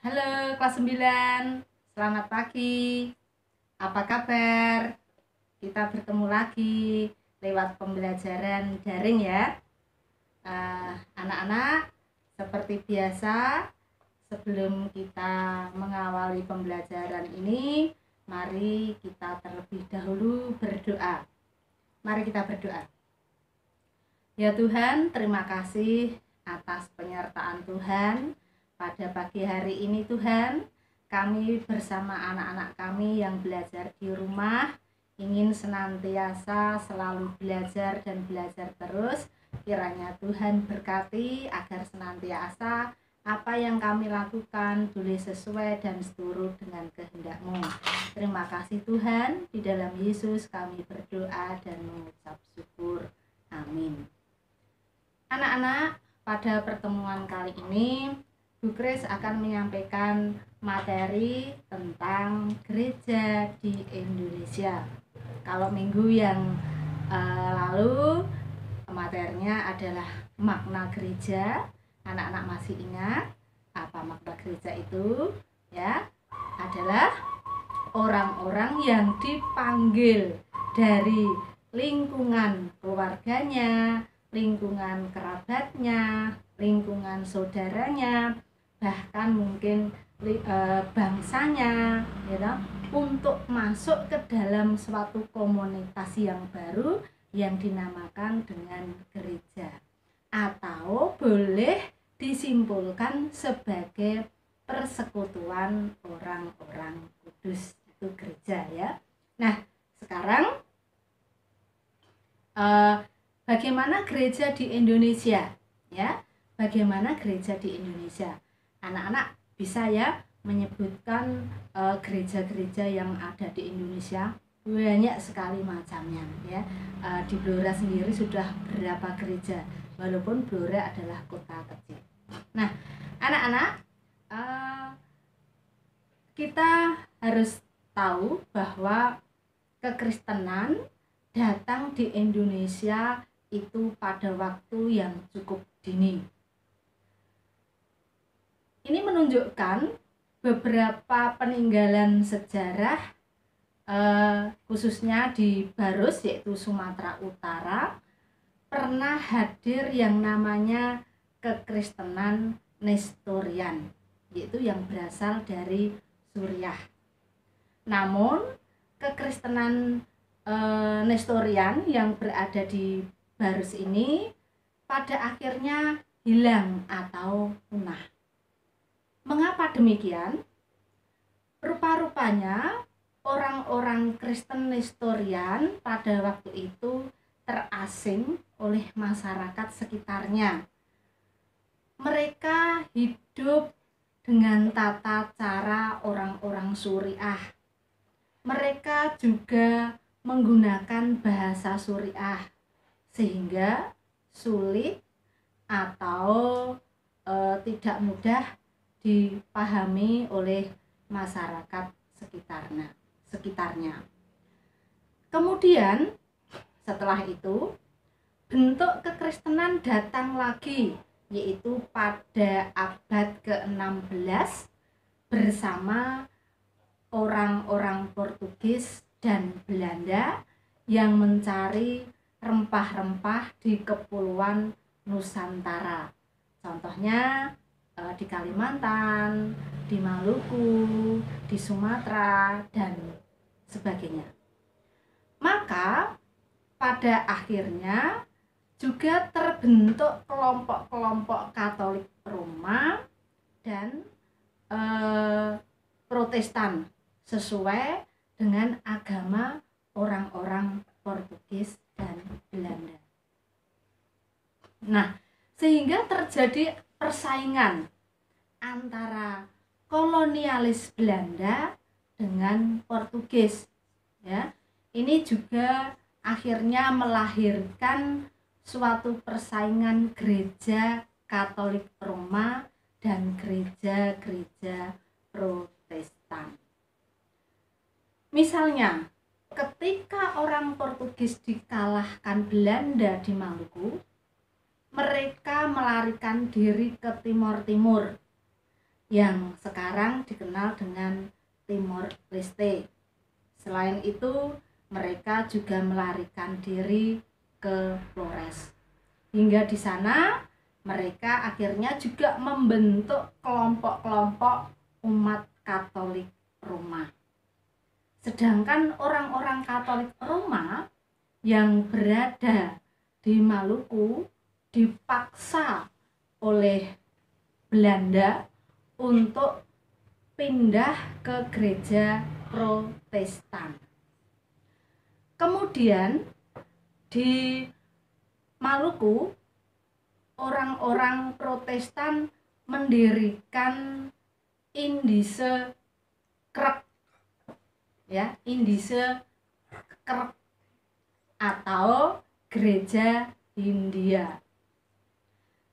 Halo kelas 9, selamat pagi. Apa kabar? Kita bertemu lagi lewat pembelajaran daring ya. Anak-anak, seperti biasa, sebelum kita mengawali pembelajaran ini, mari kita terlebih dahulu berdoa. Mari kita berdoa. Ya Tuhan, terima kasih atas penyertaan Tuhan pada pagi hari ini Tuhan. Kami bersama anak-anak kami yang belajar di rumah ingin senantiasa selalu belajar dan belajar terus. Kiranya Tuhan berkati agar senantiasa apa yang kami lakukan boleh sesuai dan seturut dengan kehendak-Mu. Terima kasih Tuhan, di dalam Yesus kami berdoa dan mengucap syukur. Amin. Anak-anak, pada pertemuan kali ini Bu Kris akan menyampaikan materi tentang gereja di Indonesia. Kalau minggu yang lalu materinya adalah makna gereja. Anak-anak masih ingat apa makna gereja itu? Ya, adalah orang-orang yang dipanggil dari lingkungan keluarganya, lingkungan kerabatnya, lingkungan saudaranya, bahkan mungkin bangsanya, gitu, untuk masuk ke dalam suatu komunitas yang baru yang dinamakan dengan gereja, atau boleh disimpulkan sebagai persekutuan orang-orang kudus, itu gereja ya. Nah, sekarang bagaimana gereja di Indonesia ya? Bagaimana gereja di Indonesia? Anak-anak bisa ya menyebutkan gereja-gereja yang ada di Indonesia. Banyak sekali macamnya ya. Di Blora sendiri sudah berapa gereja, walaupun Blora adalah kota kecil. Nah, anak-anak, kita harus tahu bahwa kekristenan datang di Indonesia itu pada waktu yang cukup dini. Ini menunjukkan beberapa peninggalan sejarah khususnya di Barus, yaitu Sumatera Utara, pernah hadir yang namanya kekristenan Nestorian, yaitu yang berasal dari Suriah. Namun kekristenan Nestorian yang berada di Barus ini pada akhirnya hilang atau punah. Mengapa demikian? Rupa-rupanya orang-orang Kristen Nestorian pada waktu itu terasing oleh masyarakat sekitarnya. Mereka hidup dengan tata cara orang-orang Suriah. Mereka juga menggunakan bahasa Suriah, sehingga sulit atau tidak mudah dipahami oleh masyarakat sekitarnya. Kemudian setelah itu bentuk kekristenan datang lagi, yaitu pada abad ke-16 bersama orang-orang Portugis dan Belanda yang mencari rempah-rempah di kepulauan Nusantara. Contohnya di Kalimantan, di Maluku, di Sumatera, dan sebagainya. Maka pada akhirnya juga terbentuk kelompok-kelompok Katolik Roma dan Protestan sesuai dengan agama orang-orang Portugis dan Belanda. Nah, sehingga terjadi persaingan antara kolonialis Belanda dengan Portugis ya. Ini juga akhirnya melahirkan suatu persaingan gereja Katolik Roma dan gereja-gereja Protestan. Misalnya, ketika orang Portugis dikalahkan Belanda di Maluku, mereka melarikan diri ke Timur-Timur yang sekarang dikenal dengan Timor Leste. Selain itu, mereka juga melarikan diri ke Flores. Hingga di sana mereka akhirnya juga membentuk kelompok-kelompok umat Katolik Roma. Sedangkan orang-orang Katolik Roma yang berada di Maluku dipaksa oleh Belanda untuk pindah ke gereja Protestan. Kemudian di Maluku orang-orang Protestan mendirikan Indische Kerk, ya, Indische Kerk atau gereja Hindia.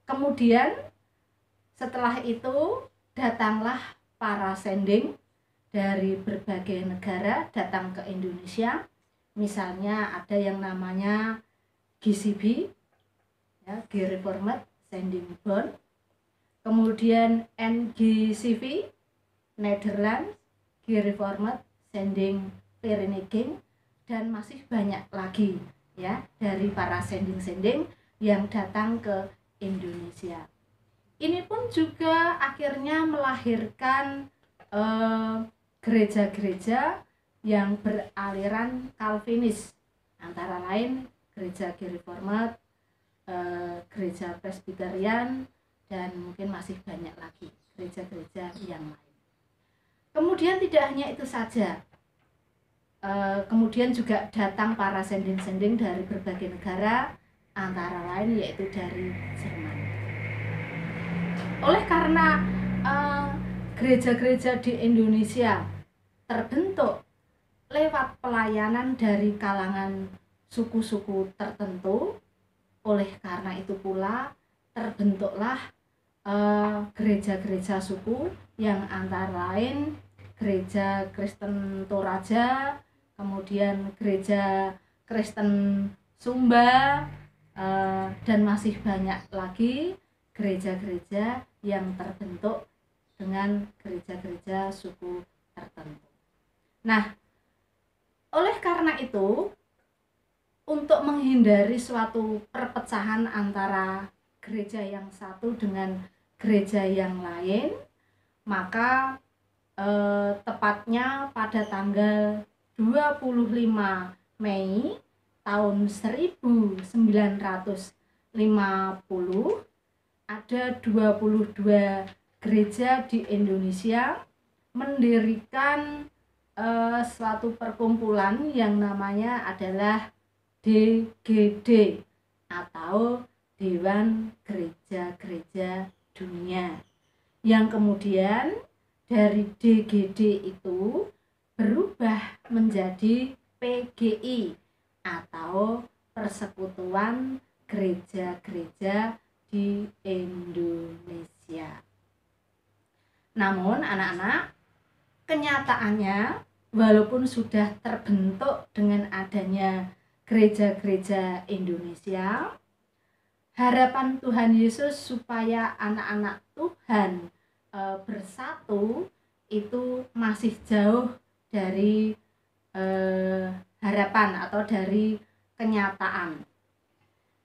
Kemudian setelah itu datanglah para sending dari berbagai negara datang ke Indonesia. Misalnya ada yang namanya GCB, ya, Gereformed Sending Bond. Kemudian NGCV, Netherlands Gereformed Sending Vereniging, dan masih banyak lagi ya dari para sending-sending yang datang ke Indonesia. Ini pun juga akhirnya melahirkan gereja-gereja yang beraliran Calvinis, antara lain gereja Gereformed, gereja Presbyterian, dan mungkin masih banyak lagi gereja-gereja yang lain. Kemudian tidak hanya itu saja, kemudian juga datang para sending-sending dari berbagai negara, antara lain yaitu dari Jerman. Oleh karena gereja-gereja di Indonesia terbentuk lewat pelayanan dari kalangan suku-suku tertentu, oleh karena itu pula terbentuklah gereja-gereja suku yang antara lain gereja Kristen Toraja, kemudian gereja Kristen Sumba, dan masih banyak lagi gereja-gereja yang terbentuk dengan gereja-gereja suku tertentu. Nah, oleh karena itu, untuk menghindari suatu perpecahan antara gereja yang satu dengan gereja yang lain, maka tepatnya pada tanggal 25 Mei tahun 1950 ada 22 gereja di Indonesia mendirikan suatu perkumpulan yang namanya adalah DGD atau Dewan Gereja-Gereja Dunia, yang kemudian dari DGD itu berubah menjadi PGI atau Persekutuan Gereja-Gereja di Indonesia. Namun anak-anak, kenyataannya walaupun sudah terbentuk dengan adanya gereja-gereja Indonesia, harapan Tuhan Yesus supaya anak-anak Tuhan bersatu itu masih jauh dari harapan atau dari kenyataan.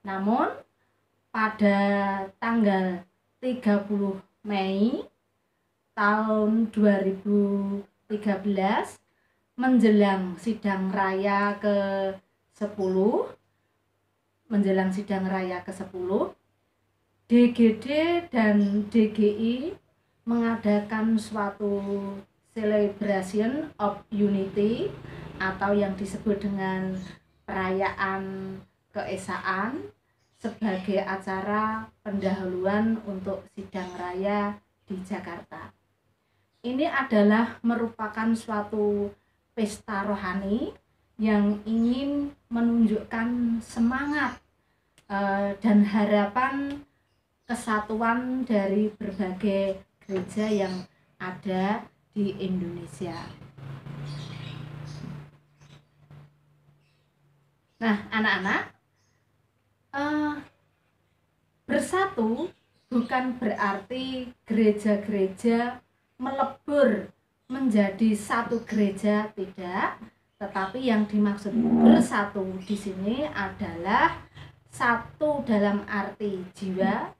Namun pada tanggal 30 Mei tahun 2013 menjelang sidang raya ke-10, DGD dan DGI mengadakan suatu celebration of unity atau yang disebut dengan perayaan keesaan sebagai acara pendahuluan untuk sidang raya di Jakarta. Ini adalah merupakan suatu pesta rohani yang ingin menunjukkan semangat dan harapan kesatuan dari berbagai gereja yang ada di Indonesia. Nah, anak-anak, bersatu bukan berarti gereja-gereja melebur menjadi satu gereja, tidak. Tetapi yang dimaksud bersatu di sini adalah satu dalam arti jiwa,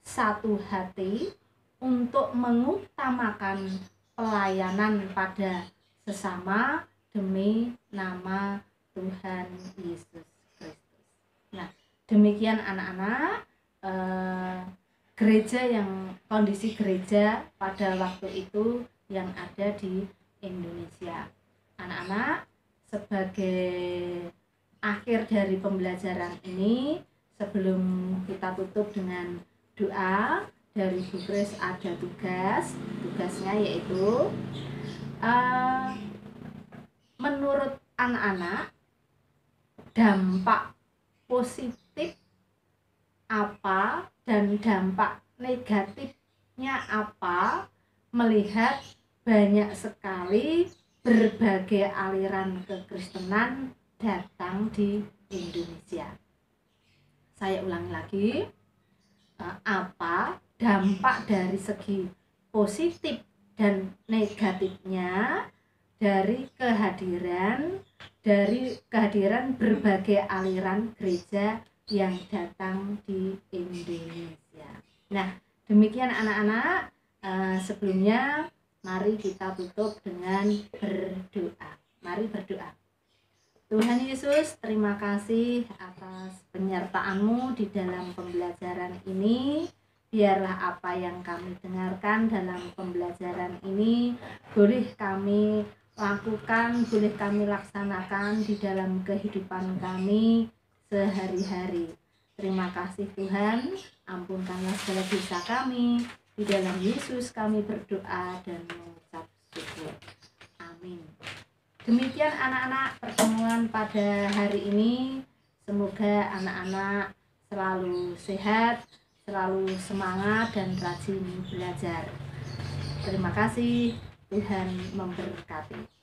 satu hati untuk mengutamakan pelayanan pada sesama demi nama Tuhan Yesus Kristus. Nah, demikian anak-anak, gereja yang kondisi gereja pada waktu itu yang ada di Indonesia. Anak-anak, sebagai akhir dari pembelajaran ini, sebelum kita tutup dengan doa, dari Bu Kris ada tugasnya yaitu menurut anak-anak dampak positif apa dan dampak negatifnya apa melihat banyak sekali berbagai aliran kekristenan datang di Indonesia. Saya ulangi lagi, apa dampak dari segi positif dan negatifnya dari kehadiran berbagai aliran gereja yang datang di Indonesia. Nah, demikian anak-anak, sebelumnya mari kita tutup dengan berdoa. Mari berdoa. Tuhan Yesus, terima kasih atas penyertaan-Mu di dalam pembelajaran ini. Biarlah apa yang kami dengarkan dalam pembelajaran ini boleh kami lakukan, boleh kami laksanakan di dalam kehidupan kami sehari-hari. Terima kasih Tuhan, ampunkanlah segala dosa kami. Di dalam Yesus kami berdoa dan mengucap syukur. Amin. Demikian anak-anak pertemuan pada hari ini. Semoga anak-anak selalu sehat, selalu semangat dan rajin belajar. Terima kasih, Tuhan memberkati.